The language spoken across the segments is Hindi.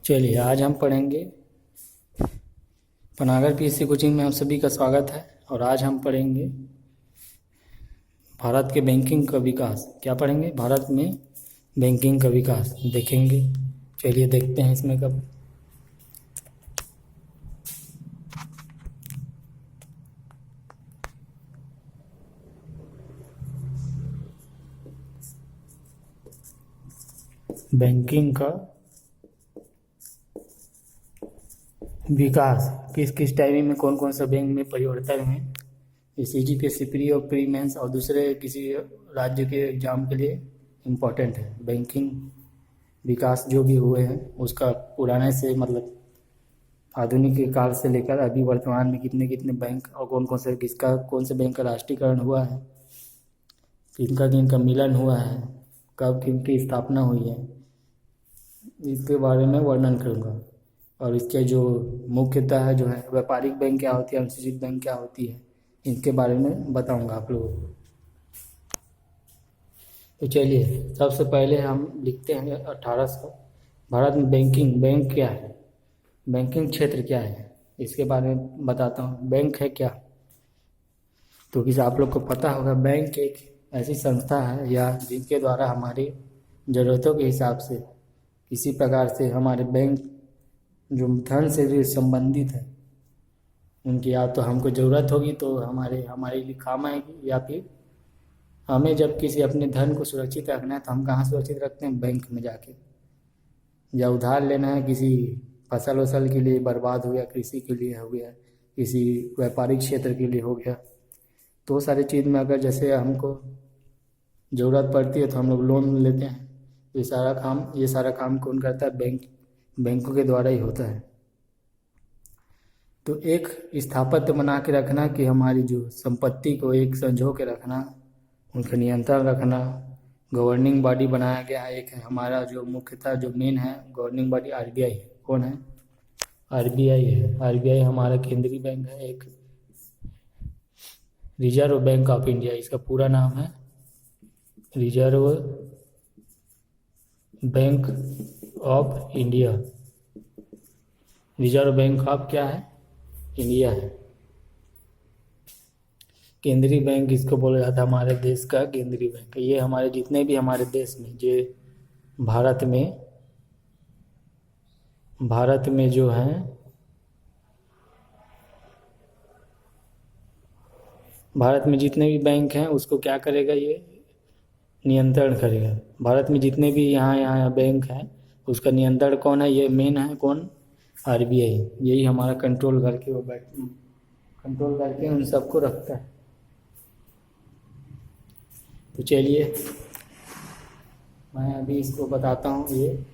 चलिए आज हम पढ़ेंगे पनागर पीएससी कोचिंग में आप सभी का स्वागत है। और आज हम पढ़ेंगे भारत के बैंकिंग का विकास। क्या पढ़ेंगे? भारत में बैंकिंग का विकास देखेंगे। चलिए देखते हैं इसमें कब बैंकिंग का विकास किस किस टाइमिंग में कौन कौन सा बैंक में परिवर्तन है। ये सीजीपीएससी प्री और प्री मेंस और दूसरे किसी राज्य के एग्जाम के लिए इम्पोर्टेंट है। बैंकिंग विकास जो भी हुए हैं उसका पुराने से मतलब आधुनिक काल से लेकर अभी वर्तमान में कितने कितने बैंक और कौन से बैंक का राष्ट्रीयकरण हुआ है, किनका किनका मिलन हुआ है, कब किनकी स्थापना हुई है, इसके बारे में वर्णन करूँगा। और इसके जो मुख्यतः है जो है व्यापारिक बैंक क्या होती है, अनुसूचित बैंक क्या होती है, इनके बारे में बताऊंगा आप लोगों को। तो चलिए सबसे पहले हम लिखते हैं 1800। भारत में बैंक क्या है, बैंकिंग क्षेत्र क्या है, इसके बारे में बताता हूँ। बैंक है क्या, तो किसी आप लोग को पता होगा बैंक एक ऐसी संस्था है या जिनके द्वारा हमारी ज़रूरतों के हिसाब से किसी प्रकार से हमारे बैंक जो धन से भी संबंधित है उनकी या तो हमको ज़रूरत होगी तो हमारे लिए काम आएगी, या फिर हमें जब किसी अपने धन को सुरक्षित रखना है तो हम कहाँ सुरक्षित रखते हैं? बैंक में जाके। या उधार लेना है किसी फसल वसल के लिए, बर्बाद हो गया, कृषि के लिए हो गया, किसी व्यापारिक क्षेत्र के लिए हो गया, तो वो सारी चीज़ में अगर जैसे हमको ज़रूरत पड़ती है तो हम लोग लोन लेते हैं। ये सारा काम कौन करता है? बैंकों के द्वारा ही होता है। तो एक स्थापत्य बना के रखना कि हमारी जो संपत्ति को एक संजो के रखना, उनका नियंत्रण रखना, गवर्निंग बॉडी बनाया गया है। एक है हमारा जो मुख्यतः जो मेन है गवर्निंग बॉडी आरबीआई है। कौन है? आरबीआई है। आरबीआई हमारा केंद्रीय बैंक है। एक रिजर्व बैंक ऑफ इंडिया, इसका पूरा नाम है reserve bank of India. Reserve bank of क्या है? इंडिया है। केंद्रीय बैंक इसको बोला जाता है, हमारे देश का केंद्रीय बैंक। ये हमारे जितने भी हमारे देश में जो भारत में जो है भारत में जितने भी बैंक हैं उसको क्या करेगा? ये नियंत्रण करेगा। भारत में जितने भी यहाँ बैंक हैं उसका नियंत्रण कौन है? ये मेन है कौन? आरबीआई। यही हमारा कंट्रोल करके उन सबको रखता है। तो चलिए मैं अभी इसको बताता हूँ। ये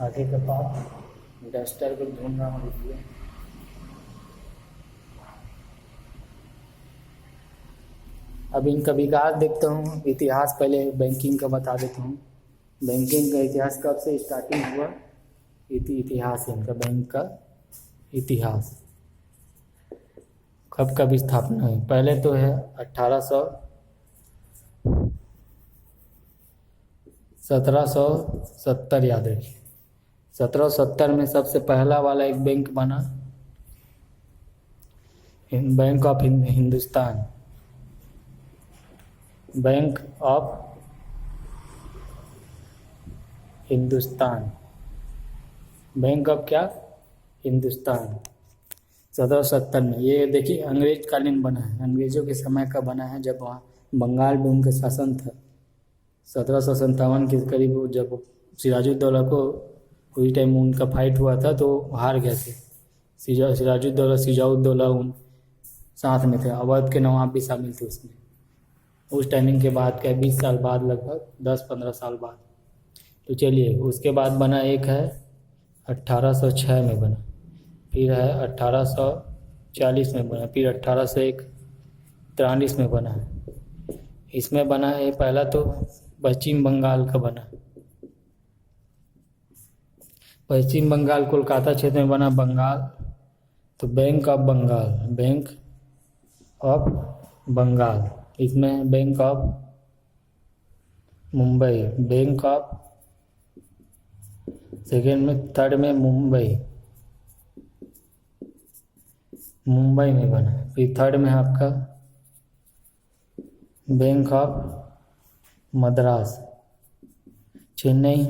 आगे का पार्ट डस्टर को ढूंढ रहा हूँ, लिखिए। अब इनका विकास देखता हूँ। इतिहास पहले बैंकिंग का बता देता हूँ। बैंकिंग का इतिहास कब से स्टार्टिंग हुआ, इतिहास है इनका। बैंक का इतिहास कब स्थापना हुई। पहले तो है 1770, याद रखिए। 1770 में सबसे पहला वाला एक बैंक बना, bank of Hindustan. Bank of Hindustan, bank of क्या? हिंदुस्तान। 1770 में। ये देखिए अंग्रेज कालीन बना है, अंग्रेजों के समय का बना है, जब वहाँ बंगाल में उनका शासन था। 1757 के करीब जब सिराजुद्दौला को उसी टाइम उनका फाइट हुआ था तो हार गए थे। सिराजुद्दौला सिजाउद्दौला उन साथ में थे। अवध के नवाब भी शामिल थे उसमें। उस टाइमिंग के बाद क्या 20 साल बाद, लगभग 10-15 साल बाद। तो चलिए उसके बाद बना एक है 1806 में बना, फिर है 1840 में बना, फिर 1841 में बना है। इसमें बना है पहला तो पश्चिम बंगाल का बना, पश्चिम बंगाल कोलकाता क्षेत्र में बना बंगाल। तो बैंक ऑफ बंगाल। इसमें bank of Mumbai, bank of second में, थर्ड में मुंबई, मुंबई में बना। फिर थर्ड में है आपका बैंक ऑफ मद्रास, चेन्नई,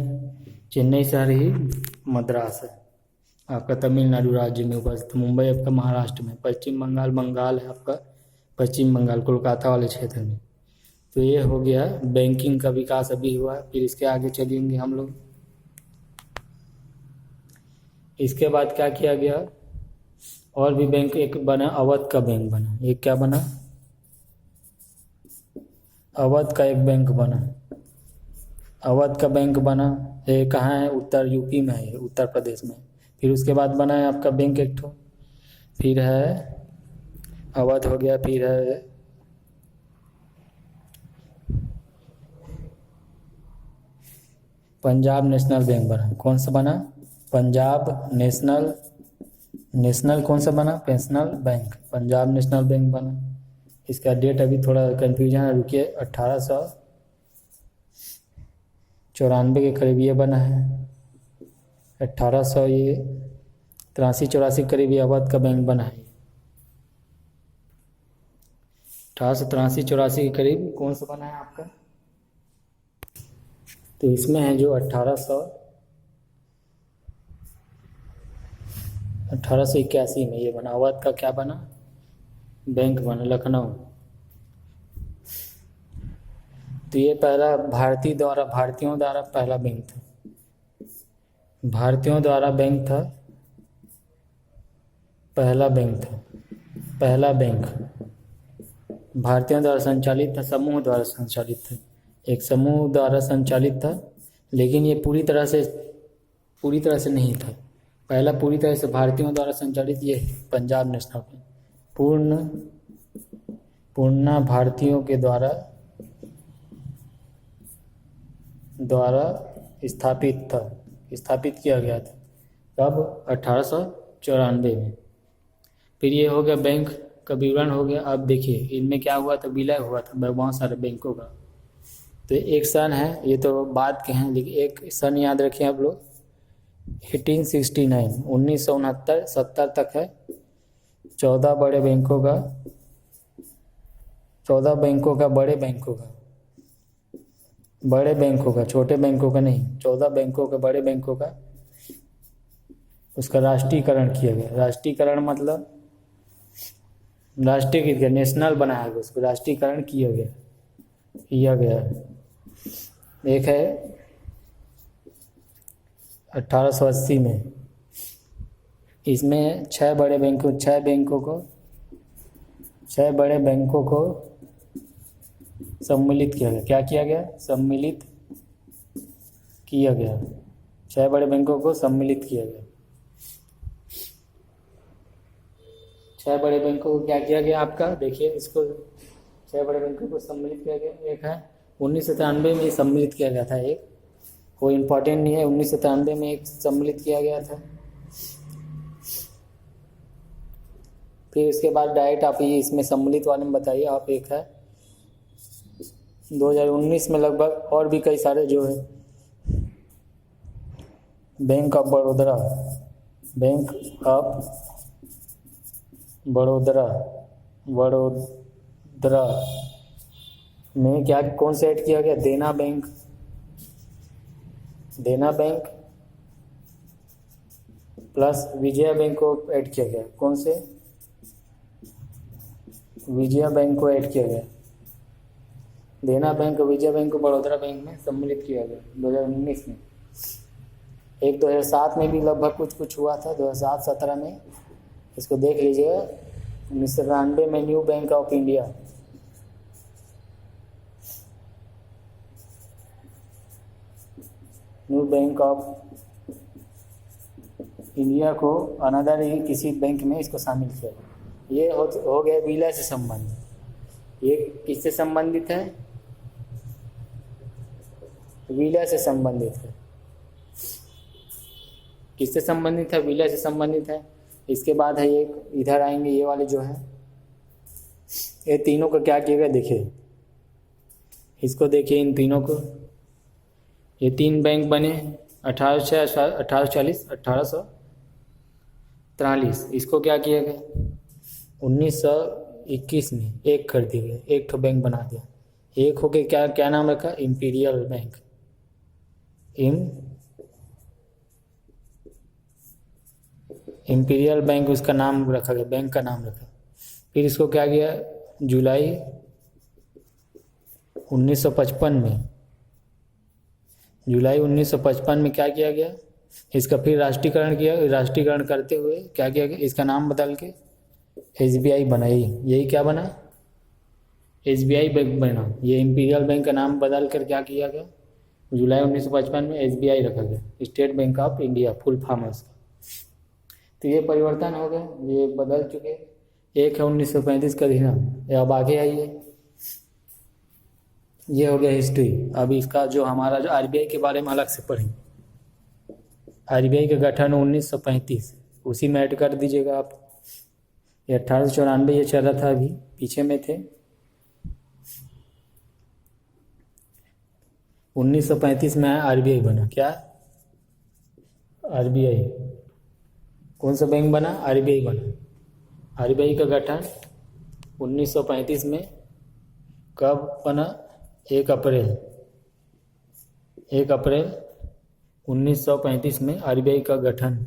चेन्नई शहर ही मद्रास है आपका तमिलनाडु राज्य में उपस्थित। मुंबई आपका महाराष्ट्र में। पश्चिम बंगाल, बंगाल है आपका पश्चिम बंगाल, कोलकाता वाले क्षेत्र में। तो ये हो गया बैंकिंग का विकास अभी हुआ है। फिर इसके आगे चलेंगे हम लोग। इसके बाद क्या किया गया, और भी बैंक एक बना, अवध का बैंक बना। एक क्या बना, अवध का एक बैंक बना। अवध का बैंक बना, ये कहाँ है, उत्तर यूपी में है, उत्तर प्रदेश में। फिर उसके बाद बना है आपका बैंक एक ठो, फिर है अवध हो गया, फिर है पंजाब नेशनल बैंक बना। कौन सा बना, पंजाब नेशनल, नेशनल कौन सा बना, national bank, Punjab national bank बना। इसका डेट अभी थोड़ा कन्फ्यूजन है, रुकिए। 1894 के करीब ये बना है। 1800 ये 83-84 करीब ये अवध का बैंक बना है। 1883-84 के करीब कौन सा बना है आपका, तो इसमें है जो 1881 में ये बना। अवध का क्या बना, बैंक बना, लखनऊ। तो ये पहला भारतीयों द्वारा पहला बैंक था। भारतीयों द्वारा बैंक था, पहला बैंक था, पहला बैंक भारतीयों द्वारा संचालित था, समूह द्वारा संचालित था। एक समूह द्वारा संचालित था, लेकिन ये पूरी तरह से नहीं था। पहला पूरी तरह से भारतीयों द्वारा संचालित ये पंजाब नेशनल बैंक पूर्ण भारतीयों के द्वारा स्थापित किया गया था। कब, 1894 में। फिर ये हो गया बैंक का विवरण हो गया। अब देखिए इनमें क्या हुआ था, विलय हुआ था बहुत सारे बैंकों का। तो एक सन है, ये तो बाद के हैं, लेकिन एक सन याद रखें आप लोग, 1869 1969 70 तक है। 14 बड़े बैंकों का, 14 बैंकों का, बड़े बैंकों का, छोटे बैंकों का नहीं, 14 बैंकों का, बड़े बैंकों का उसका राष्ट्रीयकरण किया गया। राष्ट्रीयकरण मतलब राष्ट्रीय, नेशनल बनाया गया, उसको राष्ट्रीयकरण किया गया। एक है 1880 में, इसमें 6 बड़े बैंकों को सम्मिलित किया गया। क्या किया गया, सम्मिलित किया गया। 6 बड़े बैंकों को सम्मिलित किया गया। 6 बड़े बैंकों को क्या किया गया आपका, देखिए इसको, 6 बड़े बैंकों को सम्मिलित किया गया। एक है 1993 में सम्मिलित किया गया था, एक कोई इम्पोर्टेंट नहीं है, 1993 में एक सम्मिलित किया गया था। फिर इसके बाद डायरेक्ट आप ये इसमें सम्मिलित वाले में बताइए आप। एक है 2019 में लगभग, और भी कई सारे जो है, बैंक ऑफ बड़ौदा में क्या, कौन से ऐड किया गया, देना बैंक प्लस विजया बैंक को ऐड किया गया। कौन से, विजया बैंक को ऐड किया गया। देना बैंक और विजया बैंक को बड़ौदा बैंक में सम्मिलित किया गया 2019 में। एक 2007 में भी लगभग कुछ हुआ था, 2007-17 में, इसको देख लीजिएगा। 1993 में new bank of India, new bank of India को अनदर ही किसी बैंक में इसको शामिल किया गया। ये हो गया विलय से संबंधित। ये किससे संबंधित है, विलय से संबंधित है। किससे संबंधित है, विलय से संबंधित है। इसके बाद है एक, इधर आएंगे ये वाले जो है, ये तीनों को क्या किया गया, देखिए इसको, देखिए इन तीनों को, ये 3 बैंक बने 1843, इसको क्या किया गया 1921 में एक कर दिया गया, एक ठो बैंक बना दिया। एक होके क्या क्या नाम रखा, इम्पीरियल बैंक। इम्पीरियल बैंक उसका नाम रखा गया, बैंक का नाम रखा। फिर इसको क्या किया, जुलाई 1955 में, जुलाई 1955 में क्या किया गया, इसका फिर राष्ट्रीयकरण किया। राष्ट्रीयकरण करते हुए क्या किया गया, इसका नाम बदल के SBI बना। यही क्या बना, SBI बैंक बना। ये इम्पीरियल बैंक का नाम बदल कर क्या किया गया, जुलाई 1955 में SBI रखा गया, state bank of India, full form है उसका। तो ये परिवर्तन हो गया, ये बदल चुके। एक है 1935 का अधिनियम। अब आगे आइए, ये हो गया हिस्ट्री। अब इसका जो हमारा जो RBI के बारे में अलग से पढ़ें। RBI का गठन 1935, उसी में ऐड कर दीजिएगा आप। ये 1894 ये चल रहा था, अभी पीछे में थे। 1935 में RBI बना। क्या RBI, कौन सा बैंक बना, RBI बना। RBI का गठन 1935 में कब बना, 1 अप्रैल 1935 में RBI का गठन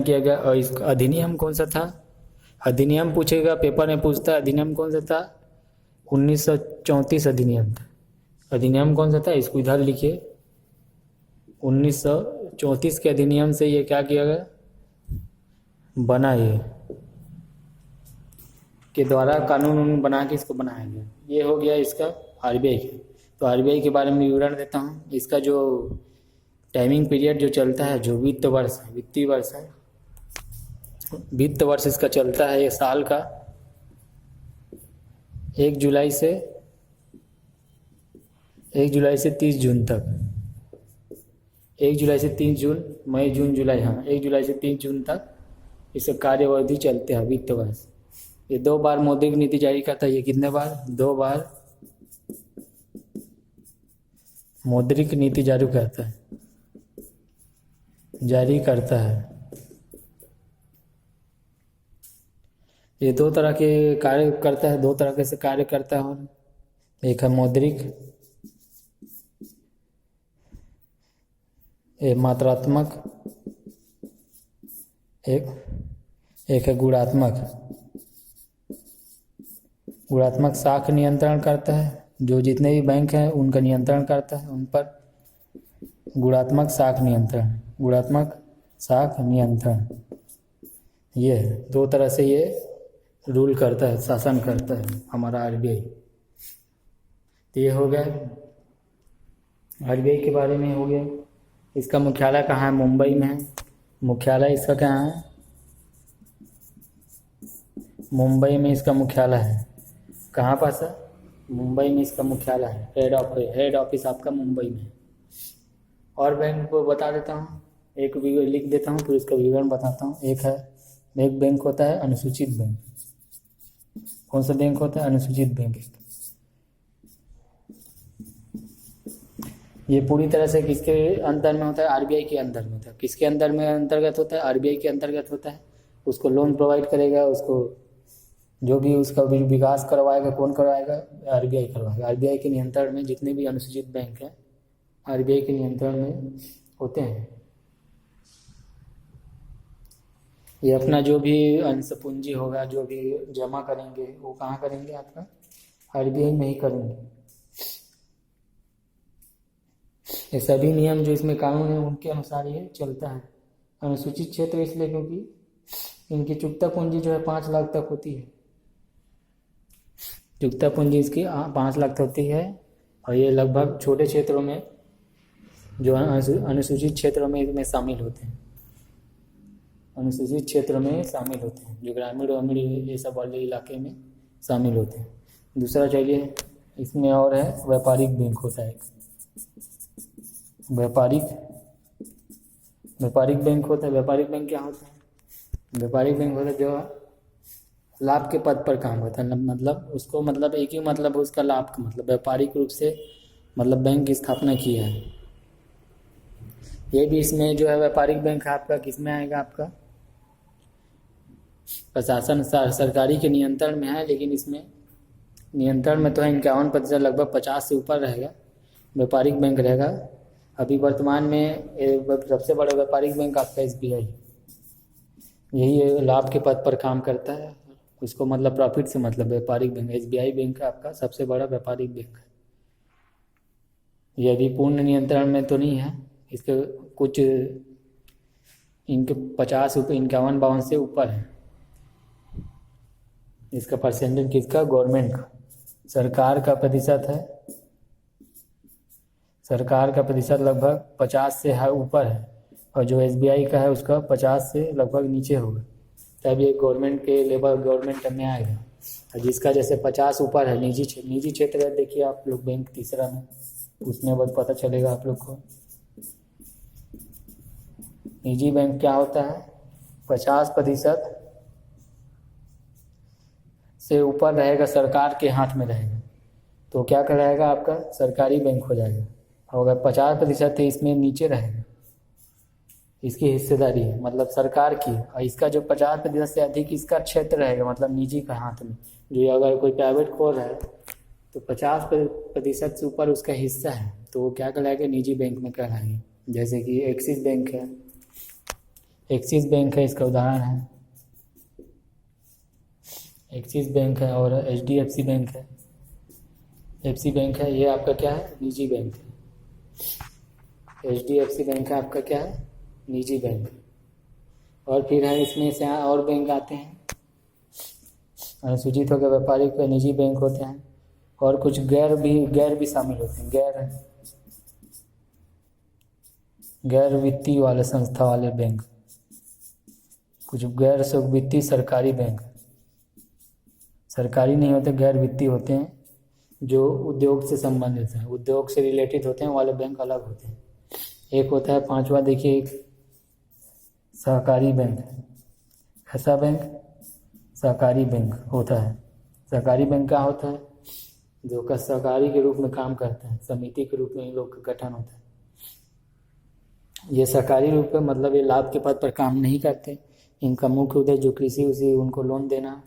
किया गया। और इसका अधिनियम कौन सा था, अधिनियम पूछेगा, पेपर में पूछता है अधिनियम कौन सा था, 1934 अधिनियम था। अधिनियम कौन सा था, इसको इधर लिखिए। 1934 के अधिनियम से ये क्या किया गया, बना, ये के द्वारा कानून बना के इसको बनाया गया। ये हो गया इसका RBI का। तो RBI के बारे में विवरण देता हूँ। इसका जो टाइमिंग पीरियड जो चलता है, जो वित्तीय वर्ष है, वित्त वर्ष इसका चलता है, ये साल का 1 जुलाई से 30 जून तक। 1 जुलाई से 30 जून, मई जून जुलाई, हाँ 1 जुलाई से 30 जून तक इसका कार्यावधि चलते हैं, वित्त वर्ष। ये 2 बार मौद्रिक नीति जारी करता है। ये कितने बार, 2 बार मौद्रिक नीति जारी करता है। ये 2 तरह के कार्य करता है, 2 तरह से कार्य करता है। और एक है मौद्रिक, एक मात्रात्मक, एक है गुणात्मक शाख नियंत्रण करता है। जो जितने भी बैंक हैं उनका नियंत्रण करता है, उन पर गुणात्मक शाख नियंत्रण। ये 2 तरह से ये रूल करता है, शासन करता है हमारा RBI। तो ये हो गया RBI के बारे में हो गया। इसका मुख्यालय कहाँ है, मुंबई में है। मुख्यालय इसका कहाँ है, मुंबई में इसका मुख्यालय है। कहाँ पास है, मुंबई में इसका मुख्यालय है। हेड ऑफिस आपका मुंबई में है। और बैंक को बता देता हूँ, एक लिख देता हूँ, फिर इसका विवरण बताता हूँ। एक बैंक होता है अनुसूचित बैंक। कौन सा बैंक होता है, अनुसूचित बैंक। ये पूरी तरह से किसके अंदर में होता है, RBI के अंदर में होता है। किसके अंदर में अंतर्गत होता है, RBI के अंतर्गत होता है। उसको लोन प्रोवाइड करेगा, उसको जो भी उसका विकास करवाएगा, कौन करवाएगा, RBI करवाएगा। RBI के नियंत्रण में जितने भी अनुसूचित बैंक हैं RBI के नियंत्रण में होते हैं। ये अपना जो भी अंश पूंजी होगा, जो भी जमा करेंगे, वो कहाँ करेंगे, आपका RBI में ही करेंगे। ये सभी नियम जो इसमें कानून है उनके अनुसार ये चलता है। अनुसूचित क्षेत्र इसलिए क्योंकि इनकी चुकता पूंजी जो है 5 लाख तक होती है। चुकता पूंजी इसकी 5 लाख तक होती है। और ये लगभग छोटे क्षेत्रों में, जो अनुसूचित क्षेत्रों में इसमें शामिल होते हैं, अनुसूचित क्षेत्र में शामिल होते हैं, जो ग्रामीण ये सब वाले इलाके में शामिल होते हैं। दूसरा चलिए, इसमें और है व्यापारिक बैंक होता है। व्यापारिक बैंक होता है। व्यापारिक बैंक क्या होता है, व्यापारिक बैंक होता है जो लाभ के पद पर काम होता है। मतलब उसको, मतलब एक ही मतलब है उसका, लाभ का मतलब व्यापारिक रूप से मतलब बैंक की स्थापना की है। ये भी इसमें जो है व्यापारिक बैंक है आपका, किस में आएगा आपका, प्रशासन सरकारी के नियंत्रण में है, लेकिन इसमें नियंत्रण में तो है 51%, लगभग 50 से ऊपर रहेगा व्यापारिक बैंक रहेगा। अभी वर्तमान में सबसे बड़ा व्यापारिक बैंक आपका SBI, यही लाभ के पद पर काम करता है, उसको मतलब प्रॉफिट से मतलब व्यापारिक बैंक SBI बैंक आपका सबसे बड़ा व्यापारिक बैंक है। ये अभी पूर्ण नियंत्रण में तो नहीं है, इसके कुछ इनके 50 ऊपर 51-52 से ऊपर है। इसका परसेंटेज किसका, गवर्नमेंट का, सरकार का प्रतिशत है, सरकार का प्रतिशत लगभग 50 से है ऊपर है, और जो SBI का है उसका 50 से लगभग नीचे होगा, तब ये गवर्नमेंट के लेवल गवर्नमेंट में आएगा। और जिसका जैसे 50 ऊपर है निजी क्षेत्र है, देखिए आप लोग बैंक तीसरा में, उसमें बहुत पता चलेगा आप लोग को। निजी बैंक क्या होता है, 50% से ऊपर रहेगा, सरकार के हाथ में रहेगा, तो क्या कहलाएगा आपका, सरकारी बैंक हो जाएगा। और अगर 50% है इसमें नीचे रहेगा, इसकी हिस्सेदारी है मतलब सरकार की, और इसका जो 50% से अधिक इसका क्षेत्र रहेगा मतलब निजी का हाथ में, जो अगर कोई प्राइवेट खोल रहा है तो 50% से ऊपर उसका हिस्सा है, तो वो क्या कहलाएगा, निजी बैंक में कहलाएंगे। जैसे कि एक्सिस बैंक है, एक्सिस बैंक है इसका उदाहरण है, एक्सिस बैंक है, और HDFC बैंक है, FC बैंक है, ये आपका क्या है, निजी बैंक है। HDFC बैंक है आपका क्या है, निजी बैंक। और फिर है इसमें से और बैंक आते हैं, अनुसूचित होकर व्यापारिक निजी बैंक होते हैं, और कुछ गैर भी शामिल होते हैं, गैर वित्तीय वाले संस्था वाले बैंक, कुछ गैर वित्तीय सरकारी बैंक, सरकारी नहीं होते, गैर वित्तीय होते हैं, जो उद्योग से संबंधित हैं, उद्योग से रिलेटेड होते हैं वाले बैंक अलग होते हैं। एक होता है पांचवा, देखिए एक सहकारी बैंक, ऐसा बैंक सहकारी बैंक होता है। सहकारी बैंक क्या होता है, जो का सहकारी के रूप में काम करता है, समिति के रूप में इन लोग का गठन होता है। ये सहकारी रूप में मतलब ये लाभ के पद पर काम नहीं करते, इनका मुख्य उद्देश्य जो कृषि उसी उनको लोन देना,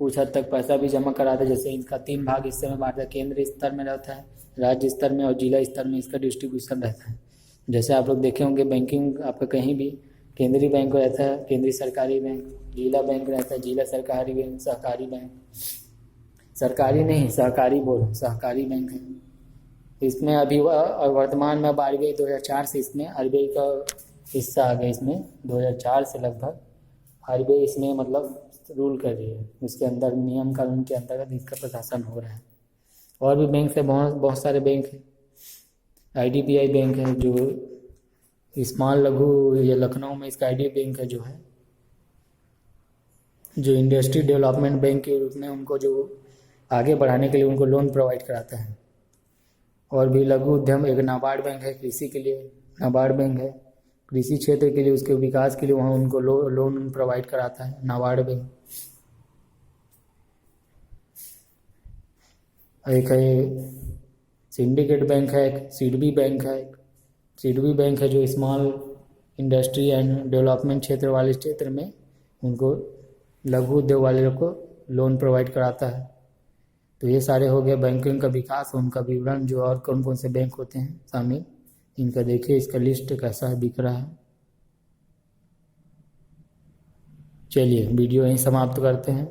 कुछ हद तक पैसा भी जमा कराते हैं। जैसे इनका 3 भाग हिस्से में बांटा है, केंद्रीय स्तर में रहता है, राज्य स्तर में और जिला स्तर में इसका डिस्ट्रीब्यूशन रहता है। जैसे आप लोग देखे होंगे बैंकिंग आपका कहीं भी केंद्रीय बैंक रहता है, केंद्रीय सरकारी बैंक, जिला बैंक रहता है, जिला सरकारी बैंक, सहकारी बैंक, सरकारी नहीं सहकारी बोलो, सहकारी बैंक है। इसमें अभी वर्तमान में अब RBI 2004 से इसमें RBI का हिस्सा आ गया, इसमें 2004 से लगभग RBI इसमें मतलब रूल कर रही है, उसके अंदर नियम कानून के अंतर्गत इसका प्रशासन हो रहा है। और भी बैंक से बहुत सारे बैंक हैं, IDBI बैंक है जो स्मॉल लघु, ये लखनऊ में इसका IDBI बैंक है जो है, जो इंडस्ट्री डेवलपमेंट बैंक के रूप में उनको जो आगे बढ़ाने के लिए उनको लोन प्रोवाइड कराता है। और भी लघु उद्यम, एक नाबार्ड बैंक है कृषि के लिए, नाबार्ड बैंक है कृषि क्षेत्र के लिए, उसके विकास के लिए वहाँ उनको लोन प्रोवाइड कराता है नाबार्ड बैंक। एक है सिंडिकेट बैंक है, एक सिडबी बैंक है, सिडबी बैंक है जो स्मॉल इंडस्ट्री एंड डेवलपमेंट क्षेत्र वाले क्षेत्र में उनको लघु उद्योग वाले लोग को लोन प्रोवाइड कराता है। तो ये सारे हो गए बैंकिंग का विकास, उनका विवरण, जो और कौन कौन से बैंक होते हैं शामिल, इनका देखिए, इसका लिस्ट कैसा दिख रहा है। चलिए वीडियो यहीं समाप्त करते हैं।